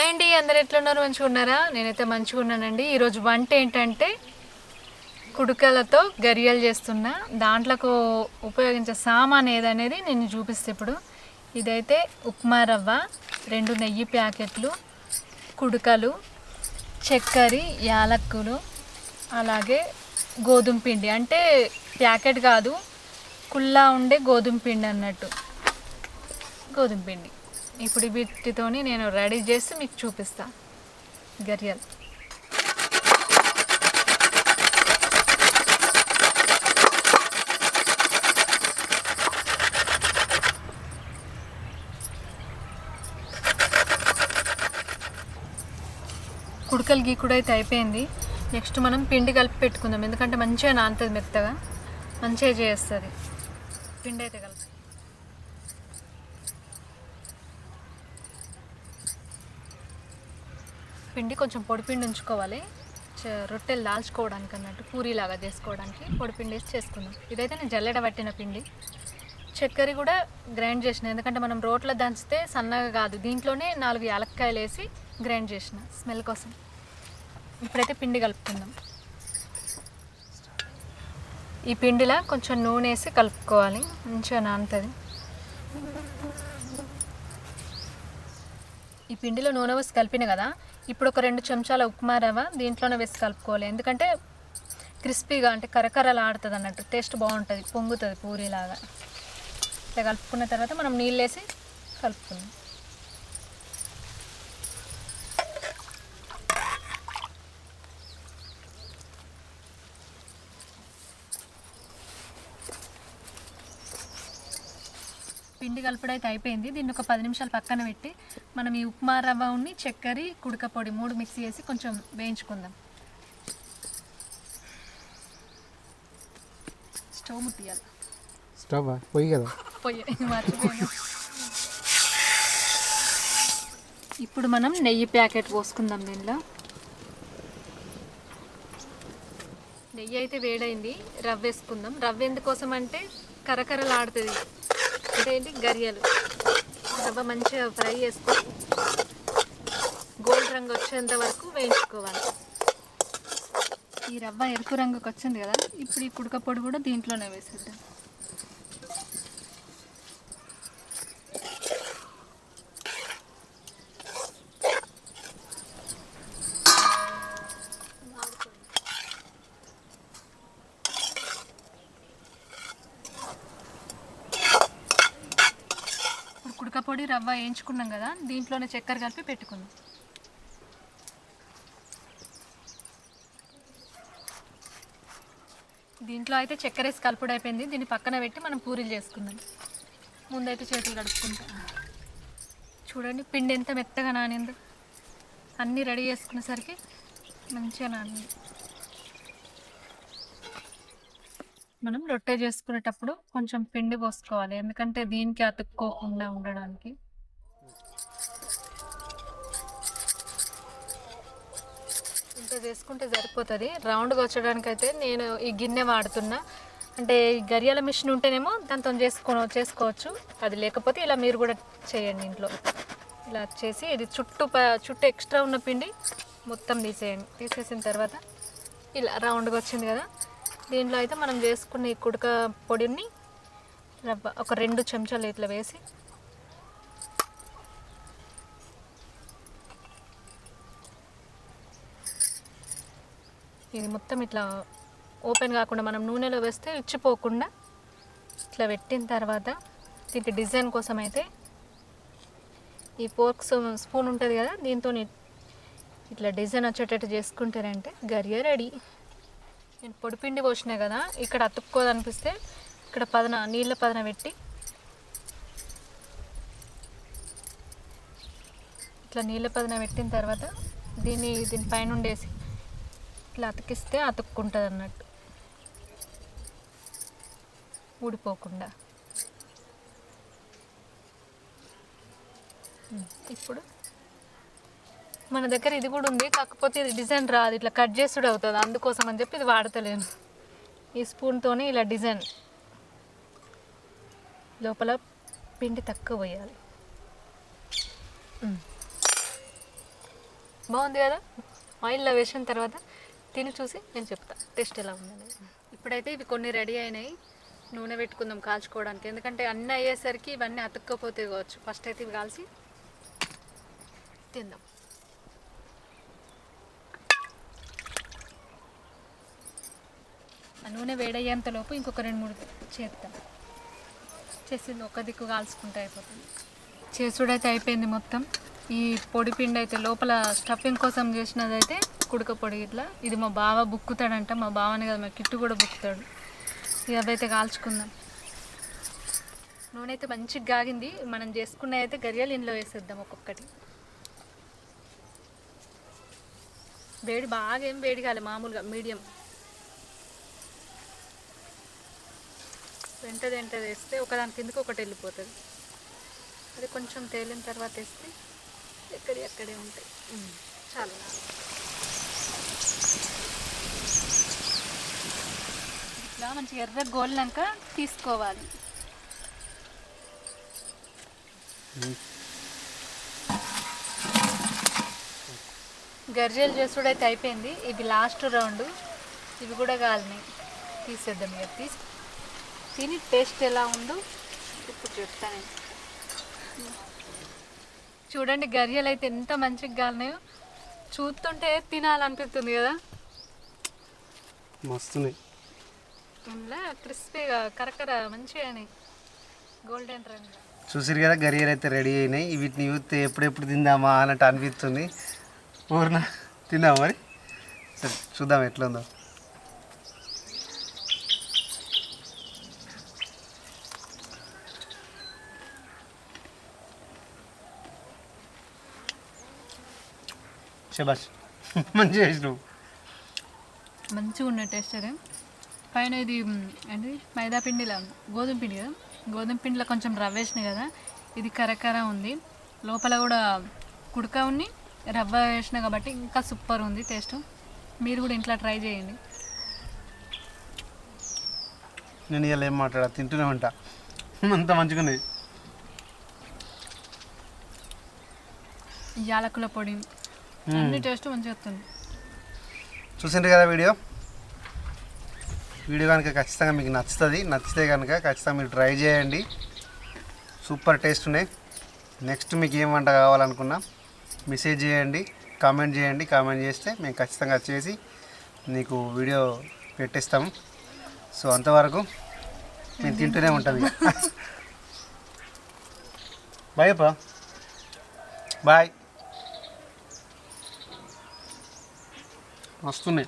అండి, అందరు ఎట్లున్నారు? మంచిగా ఉన్నారా? నేనైతే మంచిగా ఉన్నానండి. ఈరోజు వంట ఏంటంటే కుడుకలతో గరియలు చేస్తున్నా. దాంట్లోకి ఉపయోగించే సామాన్ ఏదనేది నేను చూపిస్తే ఇప్పుడు ఇదైతే ఉప్మా రవ్వ, 2 నెయ్యి ప్యాకెట్లు, కుడుకలు, చక్కెర, యాలక్కులు, అలాగే గోధుమ పిండి. అంటే ప్యాకెట్ కాదు, కుల్లా ఉండే గోధుమ పిండి అన్నట్టు. గోధుమ పిండి ఇప్పుడు వీటితోని నేను రెడీ చేసి మీకు చూపిస్తా గరియలు. కుడకలు గీకుడు అయితే అయిపోయింది. నెక్స్ట్ మనం పిండి కలిపి పెట్టుకుందాం, ఎందుకంటే మంచిగా నానుతుంది, మెత్తగా మంచిగా చేస్తుంది. పిండి అయితే కలిపి పిండి కొంచెం పొడిపిండి ఉంచుకోవాలి, రొట్టెలు దాల్చుకోవడానికి అన్నట్టు, పూరీలాగా చేసుకోవడానికి పొడిపిండి వేసి చేసుకుందాం. ఇదైతే నేను జల్లెడ పట్టిన పిండి. చక్కెర కూడా గ్రైండ్ చేసిన, ఎందుకంటే మనం రోట్లో దంచితే సన్నగా కాదు, దీంట్లోనే 4 యాలక్కాయలు వేసి గ్రైండ్ చేసిన స్మెల్ కోసం. ఇప్పుడైతే పిండి కలుపుకుందాం. ఈ పిండిలో కొంచెం నూనె వేసి కలుపుకోవాలి, మంచిగా నానుతుంది. ఈ పిండిలో నూనె వేసి కలిపిన కదా, ఇప్పుడు ఒక 2 చెంచాల ఉప్మా రవ్వ దీంట్లోనే వేసి కలుపుకోవాలి, ఎందుకంటే క్రిస్పీగా అంటే కరకరలు ఆడుతుంది అన్నట్టు, టేస్ట్ బాగుంటుంది, పొంగుతుంది పూరీలాగా. ఇట్లా కలుపుకున్న తర్వాత మనం నీళ్ళు వేసి కలుపుకుందాం. పిండి కలుపుడైతే అయిపోయింది. దీన్ని ఒక 10 నిమిషాలు పక్కన పెట్టి మనం ఈ ఉప్మా రవ్వ ఉన్ని చక్కెర కుడక పొడి 3 మిక్సీ చేసి కొంచెం వేయించుకుందాం. స్టవ్ ముట్టియాలి. స్టవ్ పొయ్యి కదా, పొయ్యి మర్చిపోయాను. ఇప్పుడు మనం నెయ్యి ప్యాకెట్ పోసుకుందాం. దీనిలో నెయ్యి అయితే వేడైంది, రవ్వ వేసుకుందాం. రవ్వ ఎందుకోసం అంటే కరకరలాడుతుంది, అంటే ఏంటి గరియలు. రవ్వ మంచిగా ఫ్రై చేసుకొని గోల్డ్ రంగు వచ్చేంత వరకు వేయించుకోవాలి. ఈ రవ్వ ఎరుపు రంగుకి వచ్చింది కదా, ఇప్పుడు ఈ కుడక పొడి కూడా దీంట్లోనే వేసేద్దాం. కుడక పొడి రవ్వ వేయించుకున్నాం కదా, దీంట్లోనే చక్కెర కలిపి పెట్టుకుందాం. దీంట్లో అయితే చక్కెర వేసి కలుపుడు అయిపోయింది. దీన్ని పక్కన పెట్టి మనం పూరీలు చేసుకుందాం. ముందైతే చేతులు కడుక్కుంటా. చూడండి పిండి ఎంత మెత్తగా నానిందో, అన్నీ రెడీ చేసుకునేసరికి మంచిగా నానింది. మనం రొట్టె చేసుకునేటప్పుడు కొంచెం పిండి పోసుకోవాలి, ఎందుకంటే దీనికి అతుక్కోకుండా ఉండడానికి. ఇంత చేసుకుంటే సరిపోతుంది. రౌండ్గా వచ్చడానికి అయితే నేను ఈ గిన్నె వాడుతున్నా, అంటే ఈ గరియాల మిషన్ ఉంటేనేమో దాంతో చేసుకోవచ్చు, అది లేకపోతే ఇలా మీరు కూడా చేయండి ఇంట్లో. ఇలా చేసి ఇది చుట్టూ ఎక్స్ట్రా ఉన్న పిండి మొత్తం తీసేయండి. తీసేసిన తర్వాత ఇలా రౌండ్గా వచ్చింది కదా, దీంట్లో అయితే మనం చేసుకున్న ఈ కుడక పొడిని రవ్వ ఒక 2 చెంచాలు ఇట్లా వేసి ఇది మొత్తం ఇట్లా ఓపెన్ కాకుండా మనం నూనెలో వేస్తే ఇచ్చిపోకుండా ఇట్లా పెట్టిన తర్వాత దీనికి డిజైన్ కోసం అయితే ఈ పోర్క్ స్పూన్ ఉంటుంది కదా, దీంతో ఇట్లా డిజైన్ వచ్చేటట్టు చేసుకుంటారంటే గరియా రెడీ. నేను పొడిపిండి పోసినా కదా, ఇక్కడ అతుక్కోదనిపిస్తే ఇక్కడ నీళ్ళ పదన పెట్టి ఇట్లా నీళ్ళ పదన పెట్టిన తర్వాత దీనిపైన ఉండేసి ఇట్లా అతికిస్తే అతుక్కుంటుంది అన్నట్టు, ఊడిపోకుండా. ఇప్పుడు మన దగ్గర ఇది కూడా ఉంది, కాకపోతే ఇది డిజైన్ రాదు, ఇట్లా కట్ చేసుడు అవుతుంది, అందుకోసం అని చెప్పి ఇది వాడతలేను. ఈ స్పూన్తోనే ఇలా డిజైన్ లోపల పిండి తక్కువ పోయాలి. బాగుంది కదా. ఆయిల్లో వేసిన తర్వాత తిని చూసి నేను చెప్తా టేస్ట్ ఎలా ఉందనేది. ఇప్పుడైతే ఇవి కొన్ని రెడీ అయినాయి. నూనె పెట్టుకుందాం కాల్చుకోవడానికి, ఎందుకంటే అన్నీ అయ్యేసరికి ఇవన్నీ అతుక్కపోతే కావచ్చు. ఫస్ట్ అయితే ఇవి కాల్చి తిందాం. ఆ నూనె వేడయ్యేంతలోపు ఇంకొక 2-3 చేద్దాం. చేసింది ఒక దిక్కు కాల్చుకుంటే అయిపోతుంది. చేసుడైతే అయిపోయింది మొత్తం. ఈ పొడి పిండి అయితే లోపల స్టఫింగ్ కోసం చేసినదైతే కుడక పొడి ఇట్లా. ఇది మా బావ బుక్కుతాడంట, మా బావని కదా మా కిట్టు కూడా బుక్కుతాడు. ఇక అవైతే కాల్చుకుందాం. నూనె అయితే మంచిగా కాగింది. మనం చేసుకున్న అయితే గరియాలు ఇంట్లో వేసేద్దాం ఒక్కొక్కటి. వేడి బాగా ఏం వేడి కాలే, మామూలుగా మీడియం. వెంట వేస్తే ఒకదాని కిందకి ఒకటి వెళ్ళిపోతుంది. అది కొంచెం తేలిన తర్వాత వేస్తే ఎక్కడే ఉంటాయి. చాలా ఇట్లా మంచిగా ఎర్ర గోలినాక తీసుకోవాలి. గర్జలు చేసుడైతే అయిపోయింది. ఇవి లాస్ట్ రౌండ్. ఇవి కూడా కాలినాయి. తీసేద్దాం. ఇక తిని టేస్ట్ ఎలా ఉందో ఇప్పుడు చెప్తాను. చూడండి గరియలు అయితే ఎంత మంచిగా కాలినాయో. చూస్తుంటే తినాలనిపిస్తుంది కదా. మస్తున్నాయి. ఇలా క్రిస్పీగా కరకర మంచిగా గోల్డెన్ రంగు. చూసిరు కదా, గరియలు అయితే రెడీ అయినాయి. వీటిని చూస్తే ఎప్పుడెప్పుడు తిందామా అన్నట్టు అనిపిస్తుంది. ఊరిన తిందామా మరి? సరే చూద్దాం ఎట్లా ఉందో. శబాష్, మంచిగా చేసినావు. మంచిగా ఉన్న టేస్ట్ అదే. పైన ఇది ఏంటి మైదా పిండిలా గోధుమ పిండి కదా. గోధుమ పిండిలో కొంచెం రవ్వ వేసినాయి కదా. ఇది కరకర ఉంది. లోపల కూడా కుడక ఉన్ని రవ్వ వేసిన కాబట్టి ఇంకా సూపర్ ఉంది టేస్ట్. మీరు కూడా ఇంట్లో ట్రై చేయండి. నేను ఇలా ఏం మాట్లాడా, తింటూనే ఉంటా. అంత మంచిగా ఉన్నాయి. యాలకుల పొడి అన్ని టేస్ట్ మంచిగా వస్తుంది. చూసిండ్రు కదా వీడియో కనుక ఖచ్చితంగా మీకు నచ్చుతుంది. నచ్చితే కనుక ఖచ్చితంగా మీరు ట్రై చేయండి. సూపర్ టేస్ట్ ఉన్నాయి. నెక్స్ట్ మీకు ఏం వంట కావాలనుకున్నా మెసేజ్ చేయండి, కామెంట్ చేయండి. కామెంట్ చేస్తే మేము ఖచ్చితంగా చేసి మీకు వీడియో పెట్టేస్తాము. సో అంతవరకు మేము తింటూనే ఉంటుంది. బాయ్ అప్ప, బాయ్. వస్తున్నాయి.